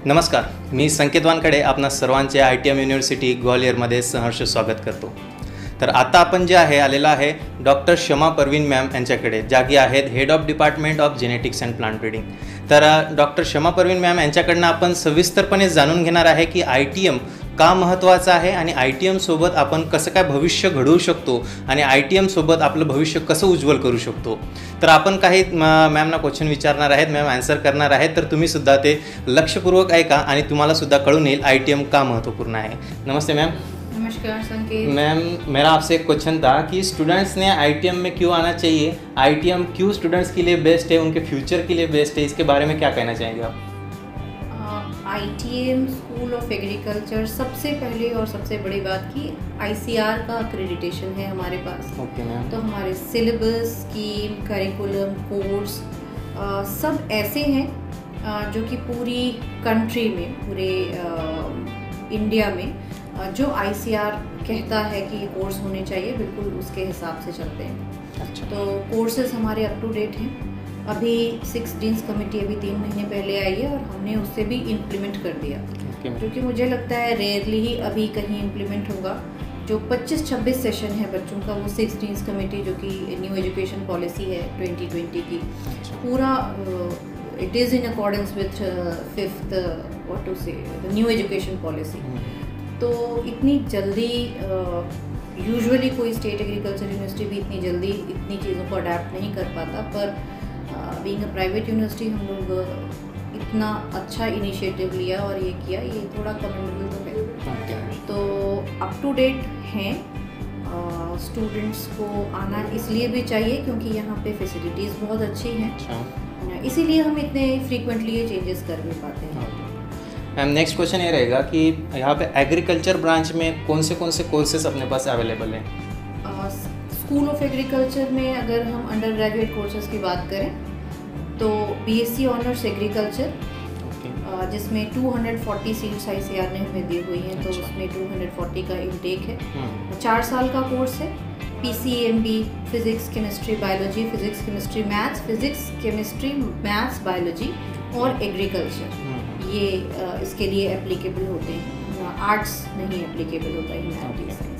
नमस्कार, मी संकेत वानकडे आपणा सर्वांचे ITM युनिव्हर्सिटी ग्वालियरमध्ये सहर्ष स्वागत करतो। तर आता आपण जे आलेला आहे डॉक्टर शमा परवीन मॅम यांच्याकडे, जागी आहेत head of department of genetics and plant breeding. तर डॉक्टर शमा परवीन मॅम यांच्याकडनं आपण सविस्तरपणे जाणून घेणार आहे की ITM का महत्त्वाचा आहे आणि ITM सोबत आपण कसं काय भविष्य घडवू शकतो आणि ITM सोबत आपलं भविष्य कसं उज्ज्वल करू शकतो। तर आपण काही मॅमना क्वेश्चन विचारणार आहेत, मॅम आन्सर करणार आहेत, तर तुम्ही सुद्धा ते लक्षपूर्वक ऐका आणि तुम्हाला सुद्धा कळून येईल ITM का महत्त्वपूर्ण आहे। नमस्ते मैम। नमस्कार संकेत। मैम, मेरा आपसे एक क्वेश्चन था कि स्टूडेंट्स ने ITM में क्यों आना चाहिए, ITM क्यों स्टूडेंट्स के लिए बेस्ट है, उनके फ्यूचर के लिए बेस्ट है, इसके बारे में क्या कहना चाहेंगे आप? ITM स्कूल ऑफ एग्रीकल्चर सबसे पहले और सबसे बड़ी बात की ICAR का एक्रेडिटेशन है हमारे पास। Okay ma'am. तो हमारे सिलेबस, स्कीम, करिकुलम, कोर्स सब ऐसे हैं जो कि पूरी कंट्री में, पूरे इंडिया में जो ICAR कहता है कि ये कोर्स होने चाहिए, बिल्कुल उसके हिसाब से चलते हैं। अच्छा। तो कोर्सेज हमारे अप टू डेट हैं। अभी 6 डीन्स कमेटी अभी 3 महीने पहले आई है और हमने उससे भी इम्प्लीमेंट कर दिया, क्योंकि मुझे लगता है रेयरली ही अभी कहीं इम्प्लीमेंट होगा। जो 25-26 सेशन है बच्चों का, वो 6 डीन्स कमेटी जो कि न्यू एजुकेशन पॉलिसी है 2020 की, पूरा it is in accordance with 5th what to say new education policy. तो इतनी जल्दी यूजुअली कोई स्टेट एग्रीकल्चर यूनिवर्सिटी भी इतनी जल्दी इतनी चीज़ों को अडेप्ट नहीं कर पाता, पर बीइंग अ प्राइवेट यूनिवर्सिटी हम लोग इतना अच्छा इनिशिएटिव लिया और ये किया, ये थोड़ा कमेंडेबल तो है। तो अप टू डेट हैं। स्टूडेंट्स को आना इसलिए भी चाहिए क्योंकि यहाँ पे फैसिलिटीज़ बहुत अच्छी हैं, इसीलिए हम इतने फ्रीक्वेंटली ये चेंजेस कर भी पाते हैं। मैम, नेक्स्ट क्वेश्चन ये रहेगा कि यहाँ पे एग्रीकल्चर ब्रांच में कौन से कोर्सेज अपने पास अवेलेबल हैं? स्कूल ऑफ एग्रीकल्चर में अगर हम अंडर ग्रेजुएट कोर्सेज की बात करें तो BSc ऑनर्स एग्रीकल्चर, जिसमें 240 सीट्स ICAR ने हमें दी हुई हैं। तो उसमें 240 का इनटेक है। 4 साल का कोर्स है। PCMB physics chemistry biology, physics chemistry maths, physics chemistry maths biology और एग्रीकल्चर, ये इसके लिए एप्लीकेबल होते हैं। आर्ट्स नहीं एप्लीकेबल होता है, ह्यूमैनिटीज साइंसेस।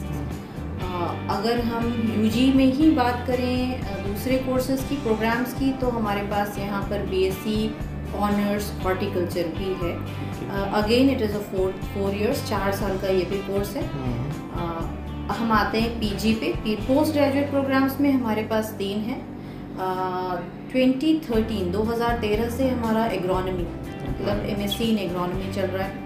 अगर हम UG में ही बात करें दूसरे कोर्सेज की, प्रोग्राम्स की, तो हमारे पास यहाँ पर BSc ऑनर्स हॉर्टिकल्चर भी है। Again it is a 4 years, 4 साल का ये भी कोर्स है। हम आते हैं PG पे। पोस्ट ग्रेजुएट प्रोग्राम्स में हमारे पास 3 हैं। 2013 से हमारा एग्रोनॉमी मतलब MSc इन एग्रोनॉमी चल रहा है।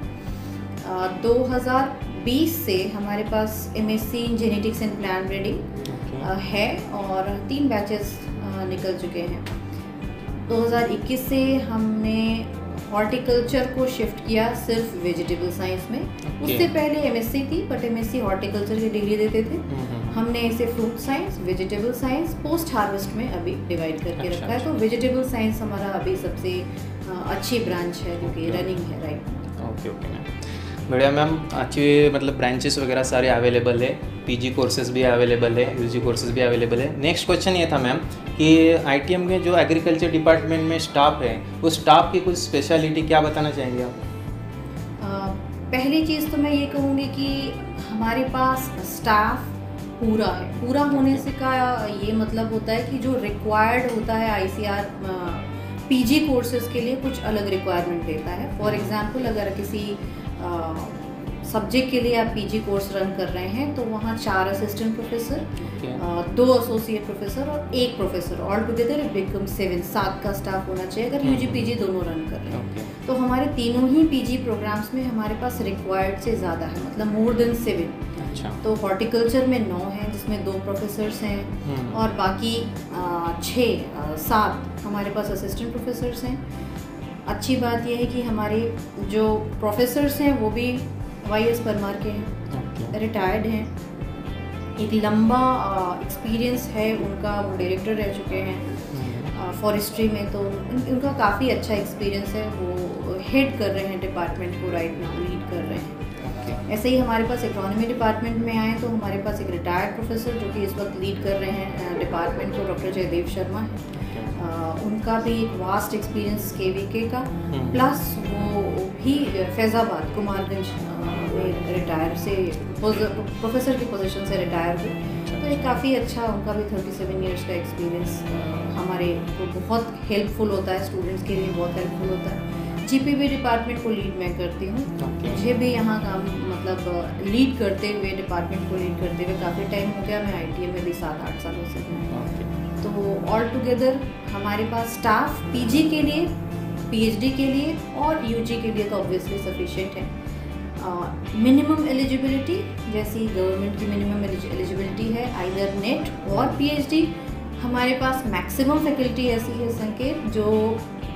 2020 से हमारे पास MSc in genetics and plant breeding है और 3 बैचेस निकल चुके हैं। 2021 से हमने हॉर्टिकल्चर को शिफ्ट किया सिर्फ वेजिटेबल साइंस में। उससे पहले MSc थी, बट MSc हॉर्टिकल्चर की डिग्री देते थे। हमने इसे fruit science, vegetable science, post harvest में अभी डिवाइड करके रखा है। तो वेजिटेबल साइंस हमारा अभी सबसे अच्छी ब्रांच है जो कि रनिंग है राइट। ओके मैम, बढ़िया मैम। अच्छी मतलब ब्रांचेस वगैरह सारे अवेलेबल है, PG कोर्सेज भी अवेलेबल है, UG कोर्सेज भी अवेलेबल है। नेक्स्ट क्वेश्चन ये था मैम कि ITM में जो एग्रीकल्चर डिपार्टमेंट में स्टाफ है, उस स्टाफ की कुछ स्पेशलिटी क्या बताना चाहेंगे आप? पहली चीज़ तो मैं ये कहूँगी कि हमारे पास स्टाफ पूरा है। पूरा होने से का ये मतलब होता है कि जो रिक्वायर्ड होता है ICAR PG कोर्सेज के लिए कुछ अलग रिक्वायरमेंट देता है। फॉर एग्जांपल अगर किसी सब्जेक्ट के लिए आप PG कोर्स रन कर रहे हैं तो वहाँ 4 असिस्टेंट प्रोफेसर, 2 एसोसिएट प्रोफेसर और 1 professor, all together it become 7 का स्टाफ होना चाहिए अगर UG PG दोनों रन कर रहे हैं। तो हमारे तीनों ही PG प्रोग्राम्स में हमारे पास रिक्वायर्ड से ज़्यादा है, मतलब मोर देन 7। तो हॉर्टिकल्चर में 9 हैं, जिसमें 2 प्रोफेसर्स हैं और बाकी 7 हमारे पास असिस्टेंट प्रोफेसर्स हैं। अच्छी बात यह है कि हमारे जो प्रोफेसर्स हैं वो भी YS परमार के हैं, रिटायर्ड हैं, एक लंबा एक्सपीरियंस है उनका, वो डायरेक्टर रह चुके हैं फॉरेस्ट्री में। तो उनका काफ़ी अच्छा एक्सपीरियंस है, वो हेड कर रहे हैं डिपार्टमेंट को, राइट नाउ लीड कर रहे हैं। ऐसे ही हमारे पास इकोनॉमी डिपार्टमेंट में आए तो हमारे पास एक रिटायर्ड प्रोफेसर जो कि इस वक्त लीड कर रहे हैं डिपार्टमेंट को, डॉक्टर जयदेव शर्मा है। उनका भी एक वास्ट एक्सपीरियंस KVK का, प्लस वो भी फैज़ाबाद कुमारगंज में रिटायर से प्रोफेसर की पोजीशन से रिटायर हुए। तो ये काफ़ी अच्छा, उनका भी 37 इयर्स का एक्सपीरियंस हमारे को बहुत हेल्पफुल होता है, स्टूडेंट्स के लिए बहुत हेल्पफुल होता है। जीपीबी डिपार्टमेंट को लीड मैं करती हूँ। मुझे भी यहाँ काम मतलब लीड करते हुए, डिपार्टमेंट को लीड करते हुए काफ़ी टाइम हो गया। मैं आईटीएम में भी 7-8 सालों से हूँ। तो ऑल टुगेदर हमारे पास स्टाफ पीजी के लिए, पीएचडी के लिए और यूजी के लिए तो ऑब्वियसली सफिशिएंट है। मिनिमम एलिजिबिलिटी जैसी गवर्नमेंट की मिनिमम एलिजिबिलिटी है आइदर नेट और पीएचडी। हमारे पास मैक्सिमम फैकल्टी ऐसी है संकेत जो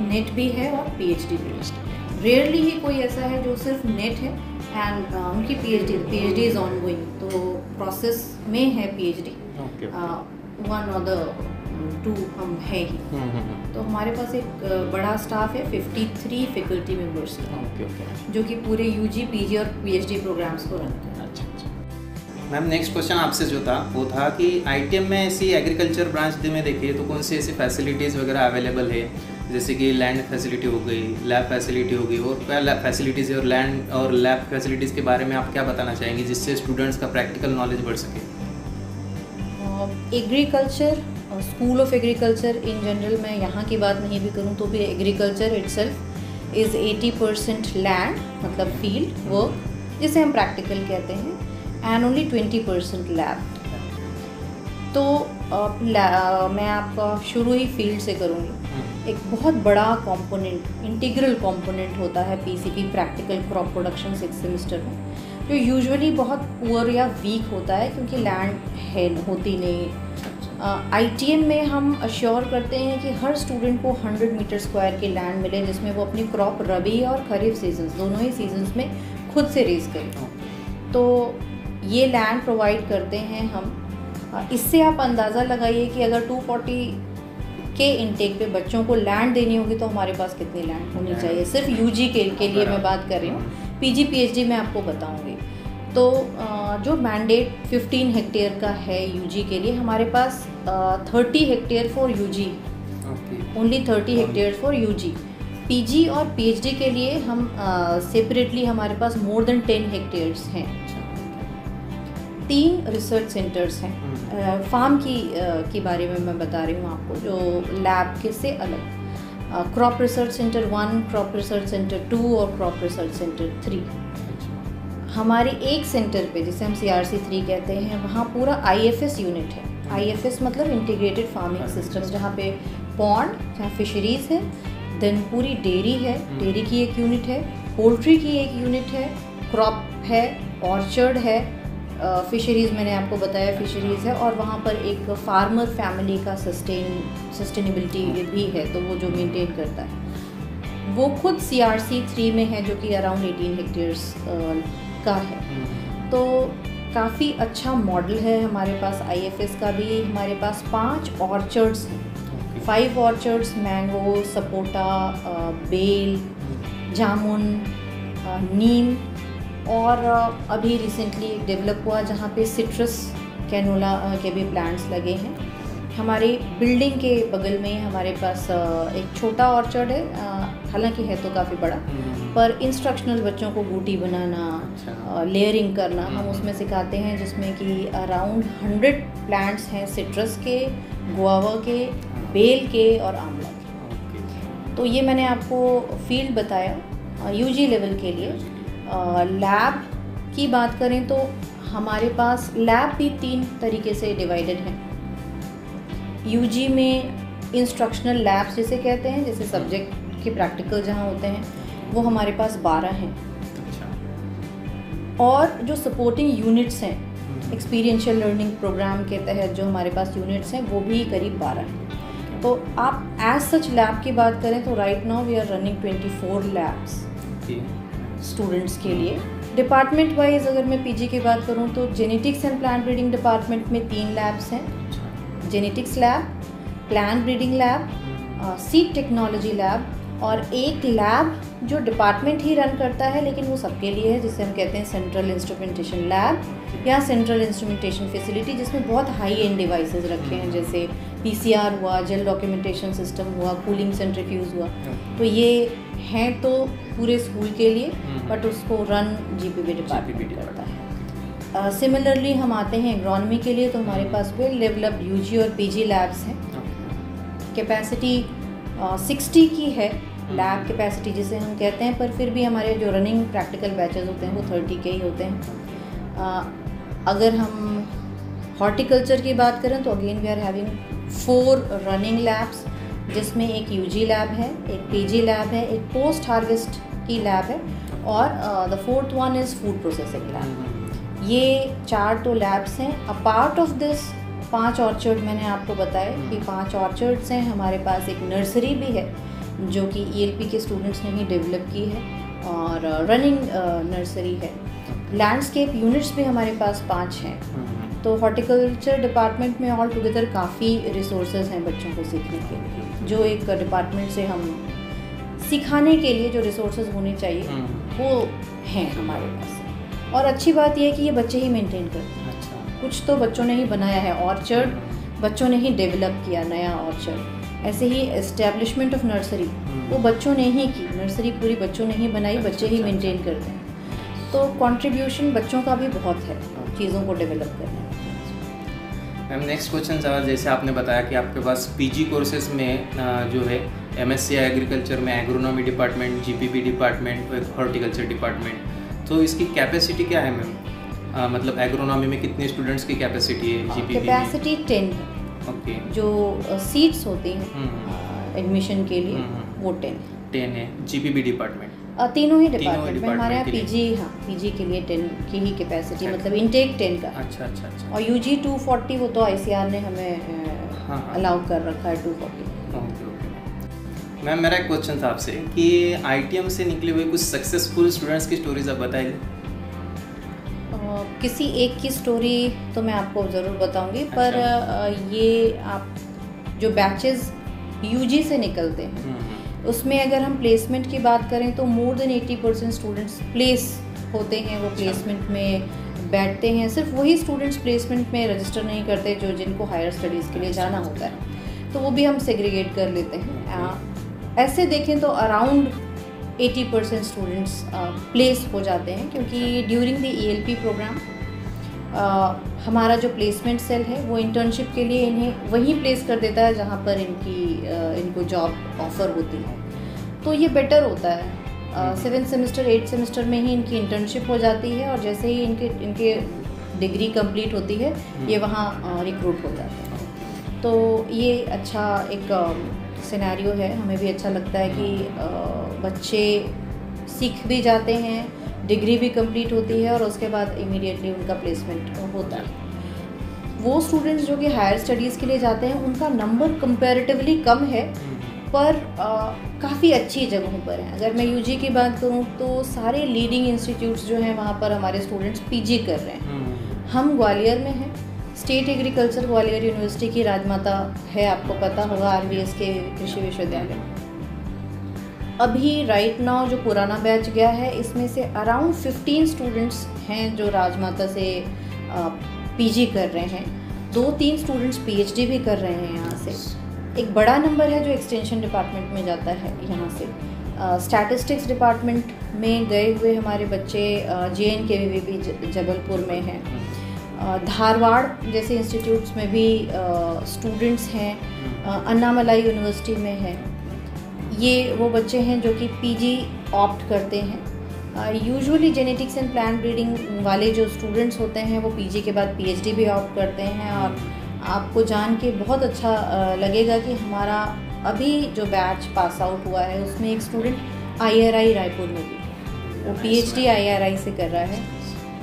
नेट भी है और पीएचडी भी है। रेयरली ही कोई ऐसा है जो सिर्फ नेट है एंड उनकी पीएचडी इज़ ऑन गोइंग, तो प्रोसेस में है पीएचडी। वन और द टू हम है ही। तो हमारे पास एक बड़ा स्टाफ है, 53 फैकल्टी मेंबर्स का, जो कि पूरे यूजी, पीजी और पीएचडी प्रोग्राम्स को रन करते हैं। अच्छा। मैम नेक्स्ट क्वेश्चन आपसे जो था वो था कि आईटीएम में ऐसी एग्रीकल्चर ब्रांच में देखिए तो कौन सी ऐसी फैसिलिटीज़ वगैरह अवेलेबल है, जैसे कि लैंड फैसिलिटी हो गई, लैब फैसिलिटी हो गई, और क्या लैब फैसिलिटीज़ और लैंड और लैब फैसिलिटीज़ के बारे में आप क्या बताना चाहेंगे जिससे स्टूडेंट्स का प्रैक्टिकल नॉलेज बढ़ सके? Agriculture, school of agriculture in general, मैं यहाँ की बात नहीं भी करूँ तो भी एग्रीकल्चर इटसेल्फ इज़ 80% लैंड, मतलब फील्ड वर्क जिसे हम प्रैक्टिकल कहते हैं, एंड ओनली 20% लैब। तो मैं आपका शुरू ही फील्ड से करूँगी। एक बहुत बड़ा कंपोनेंट, इंटीग्रल कंपोनेंट होता है PCP practical crop production 6 semester में, जो यूजुअली बहुत पुअर या वीक होता है क्योंकि लैंड होती नहीं। आईटीएम में हम अश्योर करते हैं कि हर स्टूडेंट को 100 मीटर स्क्वायर की लैंड मिले जिसमें वो अपनी क्रॉप रबी और खरीफ सीजन्स दोनों ही सीजन्स में खुद से रेज करें। तो ये लैंड प्रोवाइड करते हैं हम। इससे आप अंदाज़ा लगाइए कि अगर 240 के इनटेक पे बच्चों को लैंड देनी होगी तो हमारे पास कितनी लैंड होनी चाहिए। सिर्फ यूजी के लिए मैं बात कर रही हूँ, पीजी पीएचडी में आपको बताऊँगी। तो जो मैंडेट 15 हेक्टेयर का है यूजी के लिए, हमारे पास 30 hectare for UG, only 30 hectare for UG. PG और पीएचडी के लिए हम सेपरेटली हमारे पास मोर देन 10 हेक्टेयर्स हैं। 3 रिसर्च सेंटर्स हैं। फार्म की बारे में मैं बता रही हूँ आपको, जो लैब के से अलग, crop research centre 1, crop research centre 2 और क्रॉप रिसर्च सेंटर 3। हमारे एक सेंटर पे जिसे हम CRC 3 कहते हैं, वहाँ पूरा IFS यूनिट है। IFS मतलब इंटीग्रेटेड फार्मिंग सिस्टम, जहाँ पे पॉन्ड, जहाँ फिशरीज़ है, देन पूरी डेयरी है, डेयरी की एक यूनिट है, पोल्ट्री की एक यूनिट है, क्रॉप है, ऑर्चर्ड है, फिशरीज़ मैंने आपको बताया फिशरीज़ है, और वहाँ पर एक फार्मर फैमिली का सस्टेनेबिलिटी भी है, तो वो जो मेंटेन करता है वो खुद CRC 3 में है, जो कि अराउंड 18 हेक्टेयर्स का है। तो काफ़ी अच्छा मॉडल है हमारे पास IFS का भी। हमारे पास 5 ऑर्चर्ड्स हैं, 5 ऑर्चर्ड्स, मैंगो, सपोटा, बेल, जामुन, नीम, और अभी रिसेंटली डेवलप हुआ जहाँ पे सिट्रस कैनोला के भी प्लांट्स लगे हैं। हमारी बिल्डिंग के बगल में हमारे पास एक छोटा ऑर्चर्ड है, हालांकि है तो काफ़ी बड़ा, पर इंस्ट्रक्शनल बच्चों को बूटी बनाना, लेयरिंग करना हम उसमें सिखाते हैं, जिसमें कि अराउंड 100 प्लांट्स हैं, सिट्रस के, गुआवा के, बेल के और आंवला के। तो ये मैंने आपको फील्ड बताया यूजी लेवल के लिए। लैब की बात करें तो हमारे पास लैब भी 3 तरीके से डिवाइडेड हैं। यूजी में इंस्ट्रक्शनल लैब्स जिसे कहते हैं, जैसे सब्जेक्ट के प्रैक्टिकल जहाँ होते हैं, वो हमारे पास 12 हैं। और जो सपोर्टिंग यूनिट्स हैं, एक्सपीरियंशियल लर्निंग प्रोग्राम के तहत जो हमारे पास यूनिट्स हैं, वो भी करीब 12 हैं। तो आप एज सच लैब की बात करें तो right now we are running 24 labs students के लिए। डिपार्टमेंट वाइज अगर मैं पीजी की बात करूं तो genetics and plant breeding department में 3 लैब्स हैं, genetics lab, plant breeding lab, seed technology lab, और एक लैब जो डिपार्टमेंट ही रन करता है, लेकिन वो सबके लिए है, जिसे हम कहते हैं सेंट्रल इंस्ट्रूमेंटेशन लैब या सेंट्रल इंस्ट्रूमेंटेशन फैसिलिटी, जिसमें बहुत हाई एंड डिवाइसेस रखे हैं, जैसे पीसीआर हुआ, जेल डॉक्यूमेंटेशन सिस्टम हुआ, कूलिंग सेंट्रीफ्यूज हुआ। तो ये हैं तो पूरे स्कूल के लिए, बट उसको रन जीपीबी डिपार्टमेंट करता है। सिमिलरली हम आते हैं एग्रोनॉमी के लिए, तो हमारे पास वेल डेवलप्ड यूजी और पीजी लैब्स हैं। कैपेसिटी 60 की है लैब कैपेसिटी जिसे हम कहते हैं, पर फिर भी हमारे जो रनिंग प्रैक्टिकल बैचेस होते हैं वो 30 के ही होते हैं। अगर हम हॉर्टिकल्चर की बात करें तो again we are having 4 running labs, जिसमें एक यूजी लैब है, एक पीजी लैब है, एक पोस्ट हार्वेस्ट की लैब है, और the 4th one is food processing lab. ये 4 तो लैब्स हैं। अपार्ट ऑफ दिस 5 ऑर्चर्ड मैंने आपको बताया कि 5 ऑर्चर्ड्स हैं। हमारे पास एक नर्सरी भी है जो कि ईएलपी के स्टूडेंट्स ने ही डेवलप की है, और रनिंग नर्सरी है। लैंडस्केप यूनिट्स भी हमारे पास 5 हैं। तो हॉर्टिकल्चर डिपार्टमेंट में ऑल टुगेदर काफ़ी रिसोर्सेज हैं बच्चों को सीखने के लिए। जो एक डिपार्टमेंट से हम सिखाने के लिए जो रिसोर्सेज होने चाहिए वो हैं हमारे पास। और अच्छी बात यह है कि ये बच्चे ही मेंटेन करते हैं। अच्छा। कुछ तो बच्चों ने ही बनाया है ऑर्चर्ड, बच्चों ने ही डेवलप किया नया ऑर्चर्ड। ऐसे ही एस्टेब्लिशमेंट ऑफ नर्सरी वो बच्चों ने ही की, नर्सरी पूरी बच्चों ने ही बनाई, बच्चे ही मेंटेन करते हैं। तो कंट्रीब्यूशन बच्चों का भी बहुत है चीज़ों को डेवलप करने में। मैम नेक्स्ट क्वेश्चन था, जैसे आपने बताया कि आपके पास पीजी कोर्सेज में जो है एमएससी एग्रीकल्चर में agronomy department, GPB department, horticulture department, तो इसकी कैपेसिटी क्या है मैम? मतलब एग्रोनॉमी में कितने स्टूडेंट्स की कैपेसिटी है? जीपीबी कैपेसिटी 10 है। ओके। जो सीट्स होती हैं एडमिशन के लिए वो 10 है। जीपीबी डिपार्टमेंट तीनों ही डिपार्टमेंट में हमारे यहाँ पीजी, हाँ पीजी के लिए 10 की ही कैपेसिटी, मतलब इनटेक 10 का। अच्छा अच्छा अच्छा। और यूजी 240 वो तो आईसीआर ने हमें अलाउ कर रखा है 240। Okay okay. मैम मेरा एक क्वेश्चन था आपसे कि आईटीएम से निकले हुए कुछ सक्सेसफुल स्टूडेंट्स की स्टोरीज आप बताएंगे? किसी एक की स्टोरी तो मैं आपको ज़रूर बताऊंगी। अच्छा। पर ये आप जो बैचेस यूजी से निकलते हैं उसमें अगर हम प्लेसमेंट की बात करें तो मोर देन 80% स्टूडेंट्स प्लेस होते हैं, वो प्लेसमेंट में बैठते हैं। सिर्फ वही स्टूडेंट्स प्लेसमेंट में रजिस्टर नहीं करते जो जिनको हायर स्टडीज़ के लिए जाना होता है, तो वो भी हम सेग्रीगेट कर लेते हैं। ऐसे देखें तो अराउंड 80% स्टूडेंट्स प्लेस हो जाते हैं, क्योंकि ड्यूरिंग द ईएलपी प्रोग्राम हमारा जो प्लेसमेंट सेल है वो इंटर्नशिप के लिए इन्हें वहीं प्लेस कर देता है जहाँ पर इनको जॉब ऑफ़र होती है। तो ये बेटर होता है। 7th सेमेस्टर 8th सेमेस्टर में ही इनकी इंटर्नशिप हो जाती है, और जैसे ही इनके डिग्री कंप्लीट होती है ये वहाँ रिक्रूट हो जाते हैं। तो ये अच्छा एक सिनेरियो है, हमें भी अच्छा लगता है कि बच्चे सीख भी जाते हैं, डिग्री भी कंप्लीट होती है, और उसके बाद इमीडिएटली उनका प्लेसमेंट होता है। वो स्टूडेंट्स जो कि हायर स्टडीज़ के लिए जाते हैं उनका नंबर कंपैरेटिवली कम है, पर काफ़ी अच्छी जगहों पर हैं। अगर मैं यूजी की बात करूं तो सारे लीडिंग इंस्टीट्यूट्स जो हैं वहाँ पर हमारे स्टूडेंट्स पीजी कर रहे हैं। हम ग्वालियर में हैं, स्टेट एग्रीकल्चर ग्वालियर यूनिवर्सिटी की राजमाता है, आपको पता होगा, आरवीएस के कृषि विश्वविद्यालय। अभी राइट नाउ जो पुराना बैच गया है इसमें से अराउंड 15 स्टूडेंट्स हैं जो राजमाता से पीजी कर रहे हैं, 2-3 स्टूडेंट्स पीएचडी भी कर रहे हैं यहाँ से। एक बड़ा नंबर है जो एक्सटेंशन डिपार्टमेंट में जाता है यहाँ से। स्टैटिस्टिक्स डिपार्टमेंट में गए हुए हमारे बच्चे JNKVB जबलपुर में हैं, धारवाड़ जैसे इंस्टीट्यूट्स में भी स्टूडेंट्स हैं, अन्नामलाई यूनिवर्सिटी में है। ये वो बच्चे हैं जो कि पीजी ऑप्ट करते हैं। Usually genetics and plant breeding वाले जो स्टूडेंट्स होते हैं वो पीजी के बाद पीएचडी भी ऑप्ट करते हैं। और आपको जान के बहुत अच्छा लगेगा कि हमारा अभी जो बैच पास आउट हुआ है उसमें एक स्टूडेंट IRI रायपुर में भी वो पीएचडी IRI से कर रहा है।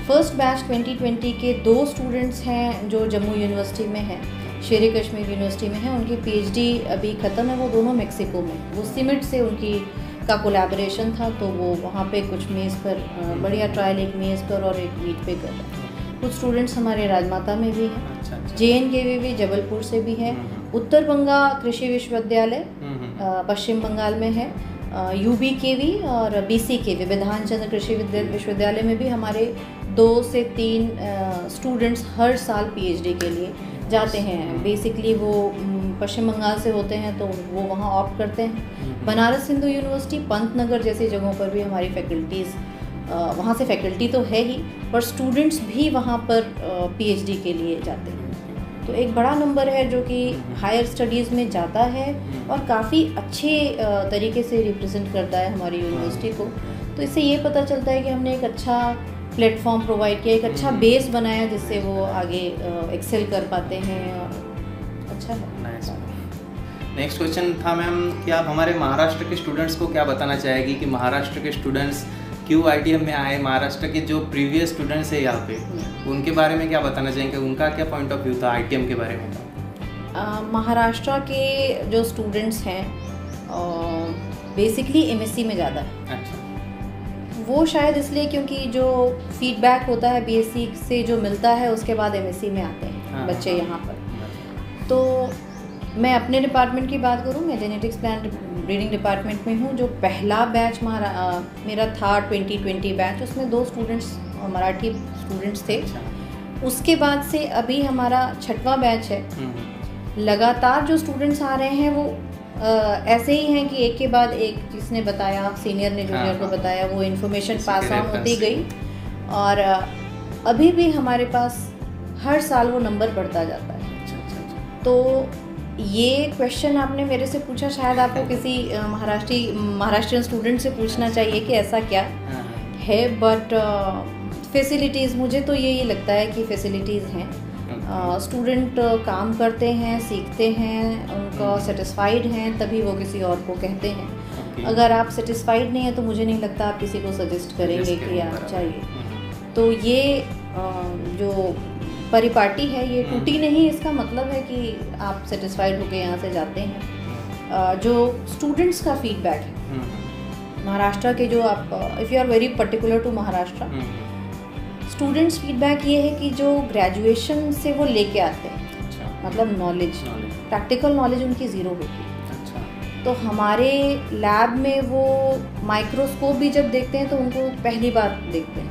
फर्स्ट बैच 2020 के 2 स्टूडेंट्स हैं जो जम्मू यूनिवर्सिटी में हैं, शेर कश्मीर यूनिवर्सिटी में है, उनकी पीएचडी अभी ख़त्म है, वो दोनों मेक्सिको में, वो सीमेंट से उनकी का कोलैबोरेशन था, तो वो वहाँ पे कुछ मेज़ पर बढ़िया ट्रायल, एक मेज़ पर और एक मीट पे कर रहे हैं। कुछ स्टूडेंट्स हमारे राजमाता में भी हैं, JNKVB जबलपुर से भी है, उत्तर बंगा कृषि विश्वविद्यालय पश्चिम बंगाल में है, UBKV और BCKV बिधान चंद्र कृषि विश्वविद्यालय में भी हमारे 2 से 3 स्टूडेंट्स हर साल PhD के लिए जाते हैं। बेसिकली वो पश्चिम बंगाल से होते हैं तो वो वहाँ ऑप्ट करते हैं। बनारस हिंदू यूनिवर्सिटी, पंतनगर जैसी जगहों पर भी हमारी फैकल्टीज़, वहाँ से फैकल्टी तो है ही, पर स्टूडेंट्स भी वहाँ पर PhD के लिए जाते हैं। तो एक बड़ा नंबर है जो कि हायर स्टडीज़ में जाता है और काफ़ी अच्छे तरीके से रिप्रेजेंट करता है हमारी यूनिवर्सिटी को। तो इससे ये पता चलता है कि हमने एक अच्छा प्लेटफॉर्म प्रोवाइड किया, एक अच्छा बेस बनाया जिससे वो आगे एक्सेल कर पाते हैं और अच्छा है। नेक्स्ट क्वेश्चन था मैम कि आप हमारे महाराष्ट्र के स्टूडेंट्स को क्या बताना चाहेगी कि महाराष्ट्र के स्टूडेंट्स क्यों ITM में आए, महाराष्ट्र के जो प्रीवियस स्टूडेंट्स हैं यहाँ पे उनके बारे में क्या बताना चाहेंगे, उनका क्या पॉइंट ऑफ व्यू था ITM के बारे में? महाराष्ट्र के जो स्टूडेंट्स हैं बेसिकली MSc में ज़्यादा है। अच्छा। वो शायद इसलिए क्योंकि जो फीडबैक होता है BSc से जो मिलता है उसके बाद MSc में आते हैं बच्चे यहाँ पर। तो मैं अपने डिपार्टमेंट की बात करूँ, मैं जेनेटिक्स प्लांट ब्रीडिंग डिपार्टमेंट में हूँ। जो पहला बैच मेरा था 2020 बैच, उसमें 2 स्टूडेंट्स मराठी स्टूडेंट्स थे। उसके बाद से अभी हमारा 6वां बैच है। लगातार जो स्टूडेंट्स आ रहे हैं वो ऐसे ही हैं कि एक के बाद एक, जिसने बताया सीनियर ने जूनियर को बताया, वो इन्फॉर्मेशन पास ऑन होती गई और अभी भी हमारे पास हर साल वो नंबर बढ़ता जाता है। तो ये क्वेश्चन आपने मेरे से पूछा, शायद आपको किसी महाराष्ट्रियन स्टूडेंट से पूछना चाहिए कि ऐसा क्या है। बट फैसिलिटीज़, मुझे तो यही लगता है कि फैसिलिटीज़ हैं। स्टूडेंट काम करते हैं, सीखते हैं, उनका सेटिस्फाइड हैं, तभी वो किसी और को कहते हैं। अगर आप सेटिस्फाइड नहीं है तो मुझे नहीं लगता आप किसी को सजेस्ट करेंगे कि आप चाहिए। तो ये जो परिपाटी है ये टूटी नहीं, इसका मतलब है कि आप सेटिस्फाइड होकर यहाँ से जाते हैं। जो स्टूडेंट्स का फीडबैक है महाराष्ट्र के, जो आप if you are very particular to Maharashtra, students feedback ये है कि जो ग्रेजुएशन से वो लेके आते हैं, मतलब नॉलेज, प्रैक्टिकल नॉलेज उनकी ज़ीरो होती है। तो हमारे लैब में वो माइक्रोस्कोप भी जब देखते हैं तो उनको पहली बार देखते हैं।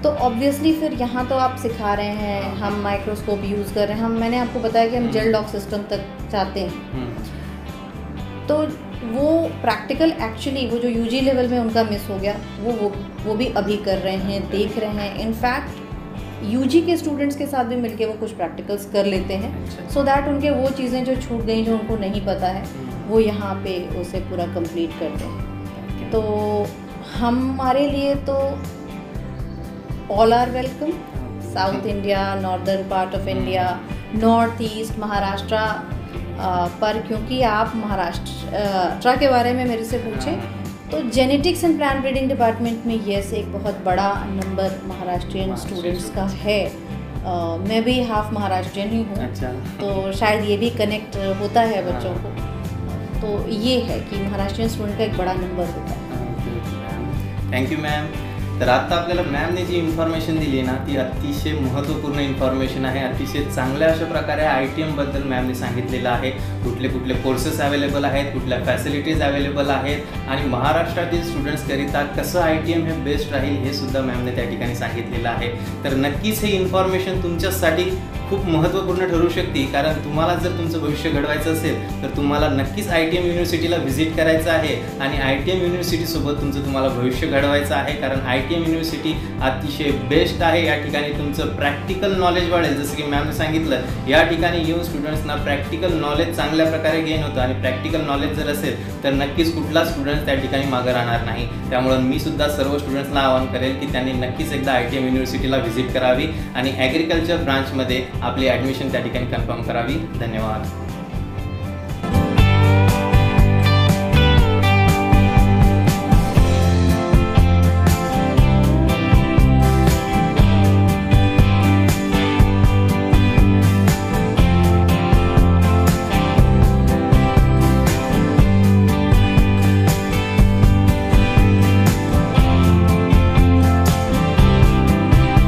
तो ऑब्वियसली फिर यहाँ तो आप सिखा रहे हैं, हम माइक्रोस्कोप यूज़ कर रहे हैं, मैंने आपको बताया कि हम जेल डॉक सिस्टम तक जाते हैं। तो वो प्रैक्टिकल एक्चुअली वो जो UG लेवल में उनका मिस हो गया वो भी अभी कर रहे हैं, देख रहे हैं। इनफैक्ट UG के स्टूडेंट्स के साथ भी मिलके वो कुछ प्रैक्टिकल्स कर लेते हैं, सो दैट उनके वो चीज़ें जो छूट गई, जो उनको नहीं पता है, वो यहाँ पे उसे पूरा कंप्लीट करते हैं। तो हमारे लिए तो all are welcome, south India, northern part of India, north east, Maharashtra. पर क्योंकि आप महाराष्ट्र के बारे में मेरे से पूछे, तो genetics and plant breeding department में यस एक बहुत बड़ा नंबर महाराष्ट्रियन स्टूडेंट्स का है। मैं भी हाफ महाराष्ट्रियन ही हूँ। अच्छा। तो शायद ये भी कनेक्ट होता है बच्चों को। तो ये है कि महाराष्ट्रियन स्टूडेंट का एक बड़ा नंबर होता है। Thank you ma'am. तर आता आपल्याला मॅमने जी इन्फॉर्मेशन दिली ना ती अतिशय महत्त्वपूर्ण इन्फॉर्मेशन आहे। अतिशय चांगल्या अशा प्रकारे ITM बद्दल मॅमने सांगितलेलं आहे, कुठले कुठले कोर्सेस अवेलेबल आहेत, कुठल्या फॅसिलिटीज अवेलेबल आहेत आणि महाराष्ट्रातील स्टुडंट्सकरिता कसं ITM हे बेस्ट राहील हे सुद्धा मॅमने त्या ठिकाणी सांगितलेलं आहे। तर नक्कीच हे इन्फॉर्मेशन तुमच्यासाठी खूप महत्त्वपूर्ण ठरू शकते, कारण तुम्हाला जर तुमचं भविष्य घडवायचं असेल तर तुम्हाला नक्कीच ITM युनिव्हर्सिटीला व्हिजिट करायचं आहे आणि ITM युनिव्हर्सिटीसोबत तुम्हाला भविष्य घडवायचं आहे, कारण ITM युनिव्हर्सिटी अतिशय बेस्ट आहे। या ठिकाणी तुमचं प्रॅक्टिकल नॉलेज वाढेल, जसं की मॅमने सांगितलं या ठिकाणी येऊन स्टुडंट्सना प्रॅक्टिकल नॉलेज चांगल्या प्रकारे गेन होतं आणि प्रॅक्टिकल नॉलेज जर असेल तर नक्कीच कुठला स्टुडंट त्या ठिकाणी मागं राहणार नाही। त्यामुळे मी सुद्धा सर्व स्टुडंट्सना आवाहन करेल की त्यांनी नक्कीच एकदा ITM युनिव्हर्सिटीला व्हिजिट करावी आणि ॲग्रिकल्चर ब्रांचमध्ये आपली ॲडमिशन त्या ठिकाणी कन्फर्म करावी। धन्यवाद।